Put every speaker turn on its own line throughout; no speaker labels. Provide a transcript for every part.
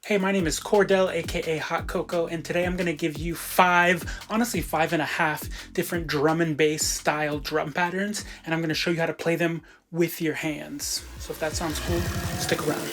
Hey, my name is Cordell, aka Hot Cocoa, and today I'm going to give you honestly 5.5 different drum and bass style drum patterns, and I'm going to show you how to play them with your hands. So if that sounds cool, stick around.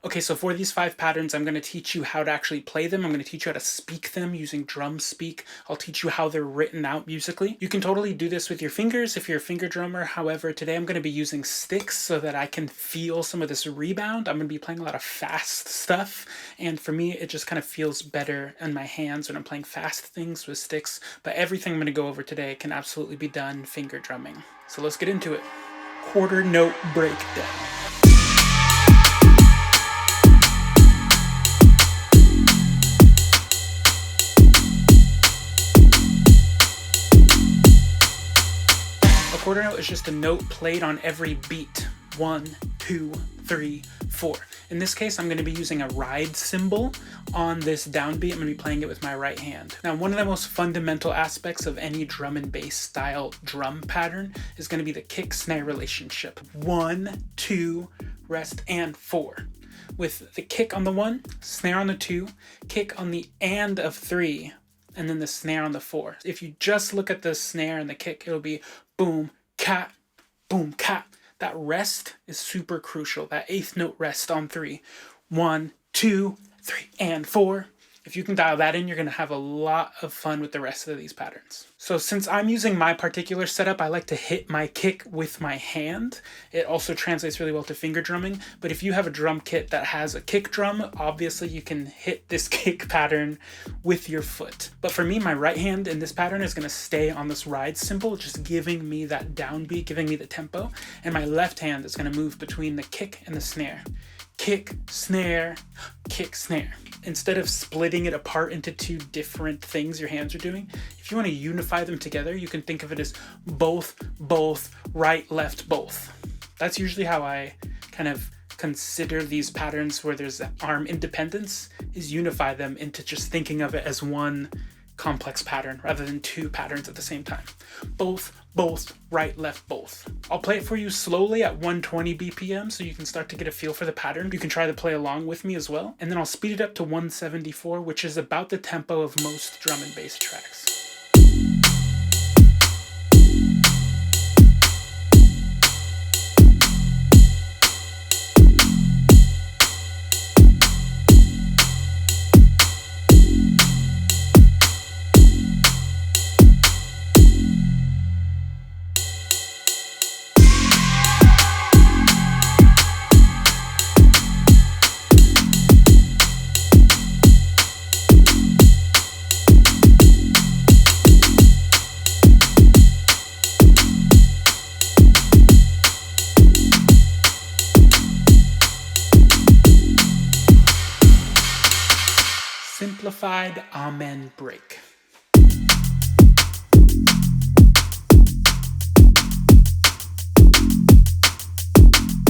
Okay, so for these 5 patterns, I'm going to teach you how to actually play them. I'm going to teach you how to speak them using drum speak. I'll teach you how they're written out musically. You can totally do this with your fingers if you're a finger drummer. However, today I'm going to be using sticks so that I can feel some of this rebound. I'm going to be playing a lot of fast stuff, and for me, it just kind of feels better in my hands when I'm playing fast things with sticks. But everything I'm going to go over today can absolutely be done finger drumming. So let's get into it. Quarter note breakdown. Quarter note is just a note played on every beat. 1, 2, 3, 4. In this case, I'm going to be using a ride cymbal on this downbeat. I'm going to be playing it with my right hand. Now, one of the most fundamental aspects of any drum and bass style drum pattern is going to be the kick-snare relationship. 1, 2, rest, and 4. With the kick on the 1, snare on the 2, kick on the and of 3, and then the snare on the 4. If you just look at the snare and the kick, it'll be boom, cat, boom, cat. That rest is super crucial. That 8th note rest on 3. 1, 2, 3, and 4. If you can dial that in, you're going to have a lot of fun with the rest of these patterns. So since I'm using my particular setup, I like to hit my kick with my hand. It also translates really well to finger drumming. But if you have a drum kit that has a kick drum, obviously you can hit this kick pattern with your foot. But for me, my right hand in this pattern is going to stay on this ride cymbal, just giving me that downbeat, giving me the tempo. And my left hand is going to move between the kick and the snare. Kick, snare, kick, snare. Instead of splitting it apart into 2 different things your hands are doing, if you want to unify them together, you can think of it as both, right, left, both. That's usually how I kind of consider these patterns where there's arm independence, is unify them into just thinking of it as one complex pattern rather than 2 patterns at the same time. Both, right, left, both. I'll play it for you slowly at 120 BPM so you can start to get a feel for the pattern. You can try to play along with me as well. And then I'll speed it up to 174, which is about the tempo of most drum and bass tracks. Simplified Almond Break.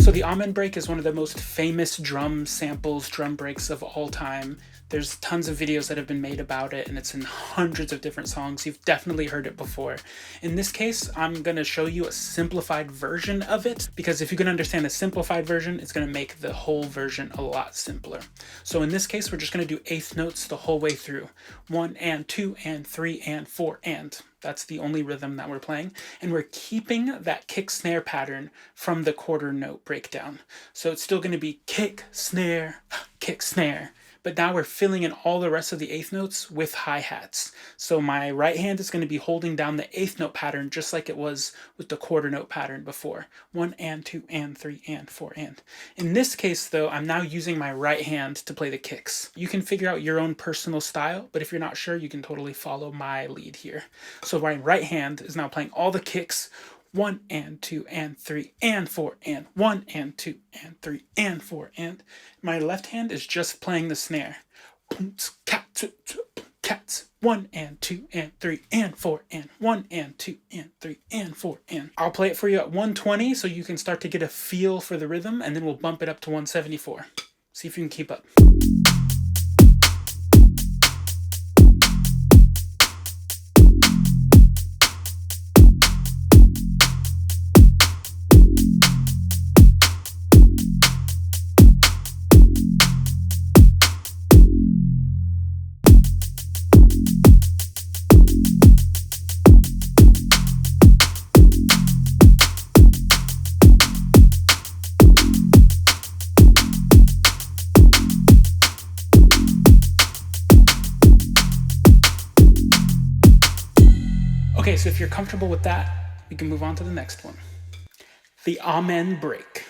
So the Almond Break is one of the most famous drum samples, drum breaks of all time. There's tons of videos that have been made about it, and it's in hundreds of different songs. You've definitely heard it before. In this case, I'm going to show you a simplified version of it, because if you can understand the simplified version, it's going to make the whole version a lot simpler. So in this case, we're just going to do 8th notes the whole way through. 1 and 2 and 3 and 4 and. That's the only rhythm that we're playing. And we're keeping that kick snare pattern from the quarter note breakdown. So it's still going to be kick, snare, kick, snare. But now we're filling in all the rest of the 8th notes with hi-hats. So my right hand is going to be holding down the 8th note pattern just like it was with the quarter note pattern before. 1 and 2 and 3 and 4 and. In this case though, I'm now using my right hand to play the kicks. You can figure out your own personal style, but if you're not sure, you can totally follow my lead here. So my right hand is now playing all the kicks. 1 and 2 and 3 and 4 and 1 and 2 and 3 and 4 and. My left hand is just playing the snare. Cats. 1 and 2 and 3 and 4 and 1 and 2 and 3 and 4 and. I'll play it for you at 120 so you can start to get a feel for the rhythm, and then we'll bump it up to 174. See if you can keep up. Okay, so if you're comfortable with that, we can move on to the next one. The Almond Break.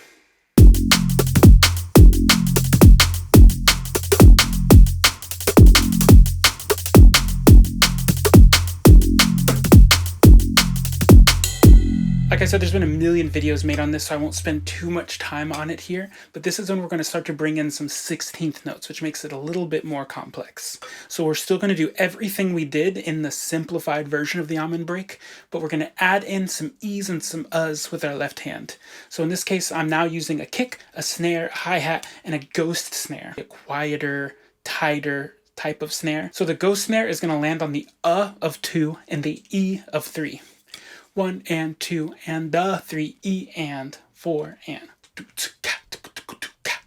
Like I said, there's been a million videos made on this, so I won't spend too much time on it here, but this is when we're going to start to bring in some 16th notes, which makes it a little bit more complex. So we're still going to do everything we did in the simplified version of the Almond Break, but we're going to add in some E's and some U's with our left hand. So in this case, I'm now using a kick, a snare, a hi-hat, and a ghost snare. A quieter, tighter type of snare. So the ghost snare is going to land on the of 2 and the E of 3. 1 and 2 and 3 E and 4 and.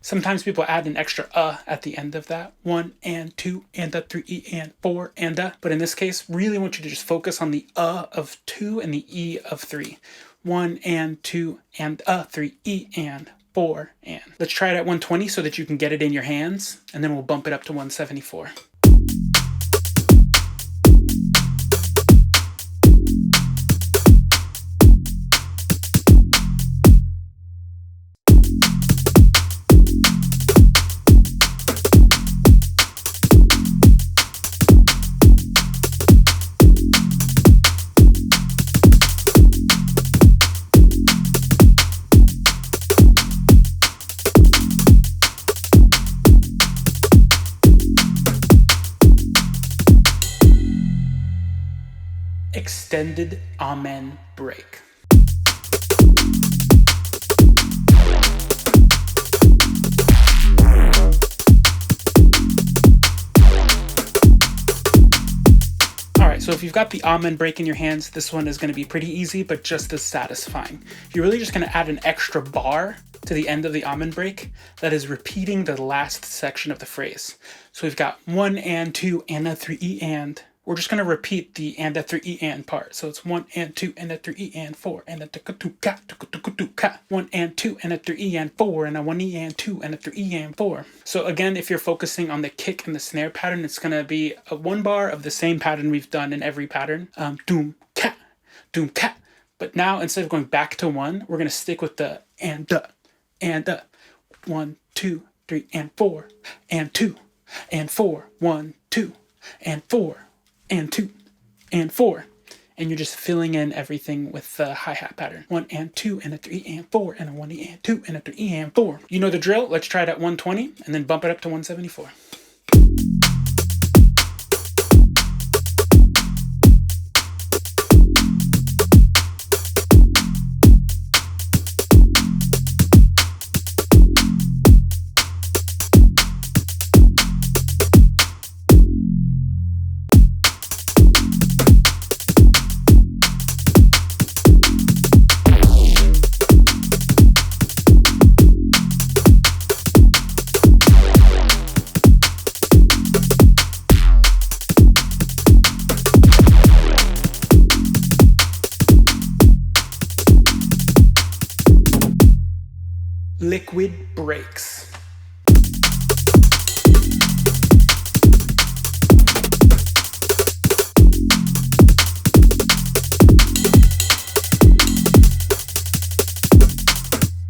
Sometimes people add an extra at the end of that. 1 and 2 and 3 E and 4 and But in this case, really want you to just focus on the of 2 and the E of 3. 1 and 2 and 3 E and 4 and. Let's try it at 120 so that you can get it in your hands, and then we'll bump it up to 174. Extended Almond Break. Alright, so if you've got the Almond Break in your hands, this one is going to be pretty easy, but just as satisfying. You're really just going to add an extra bar to the end of the Almond Break that is repeating the last section of the phrase. So we've got 1 and 2 and 3 E and. We're just going to repeat the and 3 E and part. So it's 1 and 2 and 3 E and 4 and 1 and 2 and 3 E and 4 and 1 E and 2 and 3 E and 4. So again, if you're focusing on the kick and the snare pattern, it's going to be a 1 bar of the same pattern we've done in every pattern. Doom cat, doom cat. But now instead of going back to 1, we're going to stick with the and 1, 2, 3 and 4 and 2 and 4, 1, 2 and 4. And 2 and 4, and you're just filling in everything with the hi-hat pattern. 1 and 2 and 3 and 4 and 1 and 2 and 3 and 4. You know the drill. Let's try it at 120 and then bump it up to 174. Liquid breaks.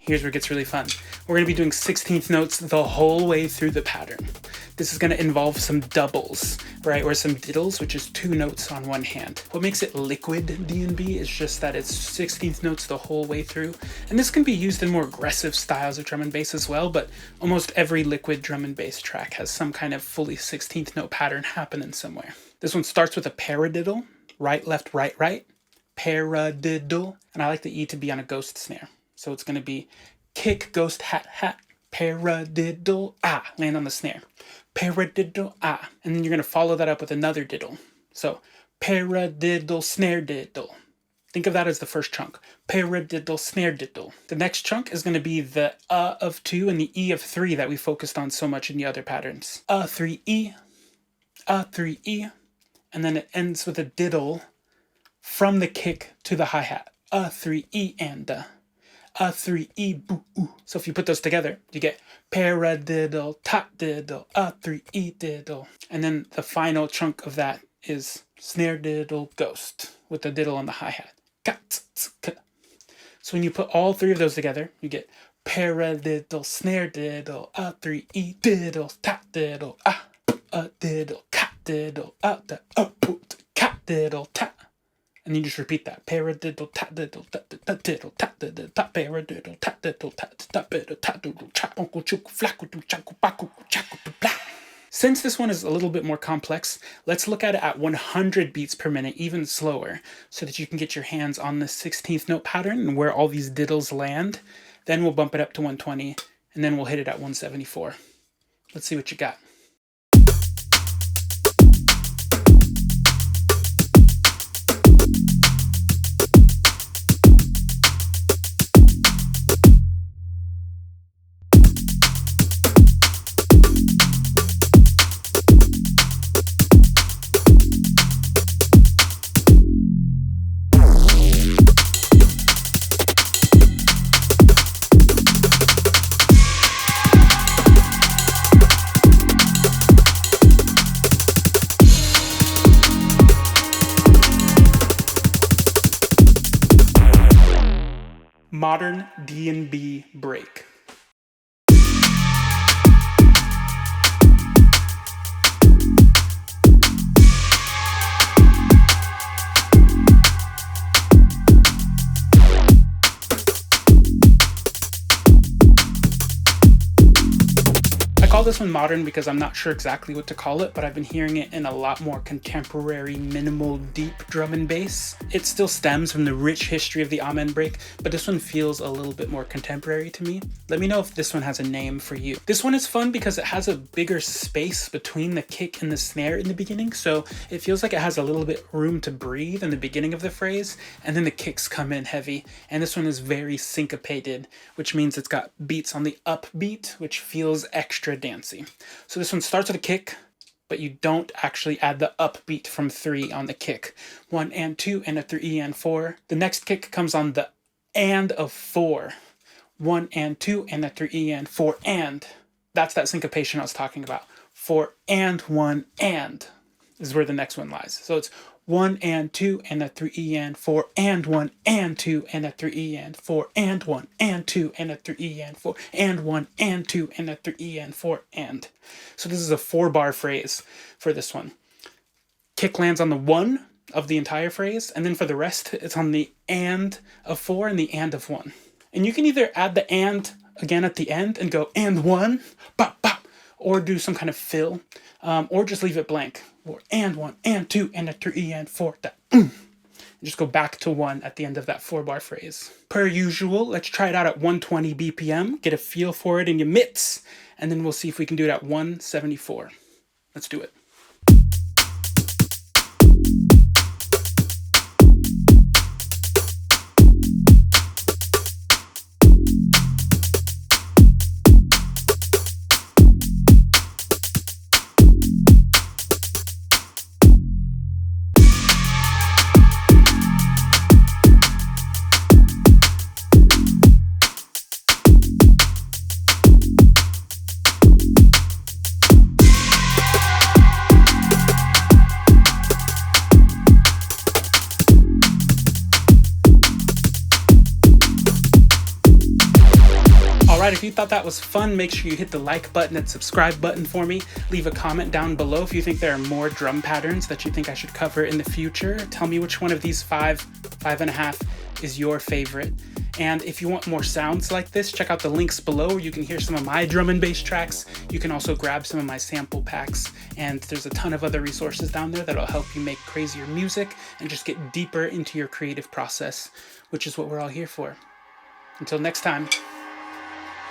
Here's where it gets really fun. We're going to be doing 16th notes the whole way through the pattern. This is going to involve some doubles, right? Or some diddles, which is 2 notes on one hand. What makes it liquid D&B is just that it's 16th notes the whole way through. And this can be used in more aggressive styles of drum and bass as well, but almost every liquid drum and bass track has some kind of fully 16th note pattern happening somewhere. This one starts with a paradiddle, right, left, right, right, paradiddle, and I like the E to be on a ghost snare. So it's going to be kick, ghost, hat, hat, paradiddle, land on the snare. Paradiddle, and then you're going to follow that up with another diddle. So paradiddle, snare diddle. Think of that as the first chunk. Paradiddle, snare diddle. The next chunk is going to be the of 2 and the E of 3 that we focused on so much in the other patterns. 3 E, 3 E, and then it ends with a diddle from the kick to the hi-hat. 3 E and 3 E boo ooh. So if you put those together, you get paradiddle, top diddle, 3 E diddle. And then the final chunk of that is snare diddle ghost with the diddle on the hi-hat. So when you put all three of those together, you get paradiddle, snare diddle, a 3-E diddle, tap diddle, a diddle, cat diddle, the output, cat diddle, tap. And you just repeat that. Paradiddle, tap diddle, tap diddle, tap diddle, tap paradiddle, tap diddle, tap diddle, tap diddle, chap uncle chuk, flaku, chaku, baku, chaku, blah. Since this one is a little bit more complex, let's look at it at 100 beats per minute, even slower, so that you can get your hands on the 16th note pattern and where all these diddles land. Then we'll bump it up to 120, and then we'll hit it at 174. Let's see what you got. Modern D&B break. I call this one modern because I'm not sure exactly what to call it, but I've been hearing it in a lot more contemporary, minimal, deep drum and bass. It still stems from the rich history of the Almond Break, but this one feels a little bit more contemporary to me. Let me know if this one has a name for you. This one is fun because it has a bigger space between the kick and the snare in the beginning, so it feels like it has a little bit room to breathe in the beginning of the phrase, and then the kicks come in heavy. And this one is very syncopated, which means it's got beats on the upbeat, which feels extra dancey. So this one starts with a kick, but you don't actually add the upbeat from 3 on the kick. 1 and 2 and a 3 and 4. The next kick comes on the and of 4. 1 and 2 and a 3 and 4 and. That's that syncopation I was talking about. 4 and 1 and is where the next one lies. So it's 1 and 2 and a 3 and 4 and 1 and 2 and a 3 and 4 and 1 and 2 and a 3 and 4 and 1 and 2 and a 3 and 4 and. So this is a 4-bar phrase for this one. Kick lands on the 1 of the entire phrase, and then for the rest it's on the and of 4 and the and of 1. And you can either add the and again at the end and go and 1, bop, bop, or do some kind of fill, or just leave it blank. Or and 1 and 2 and a 3 and 4. And just go back to 1 at the end of that 4-bar phrase. Per usual, let's try it out at 120 BPM, get a feel for it in your mitts, and then we'll see if we can do it at 174. Let's do it. Alright, if you thought that was fun, make sure you hit the like button and subscribe button for me. Leave a comment down below if you think there are more drum patterns that you think I should cover in the future. Tell me which one of these 5.5 is your favorite. And if you want more sounds like this, check out the links below where you can hear some of my drum and bass tracks. You can also grab some of my sample packs, and there's a ton of other resources down there that'll help you make crazier music and just get deeper into your creative process, which is what we're all here for. Until next time.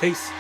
Peace.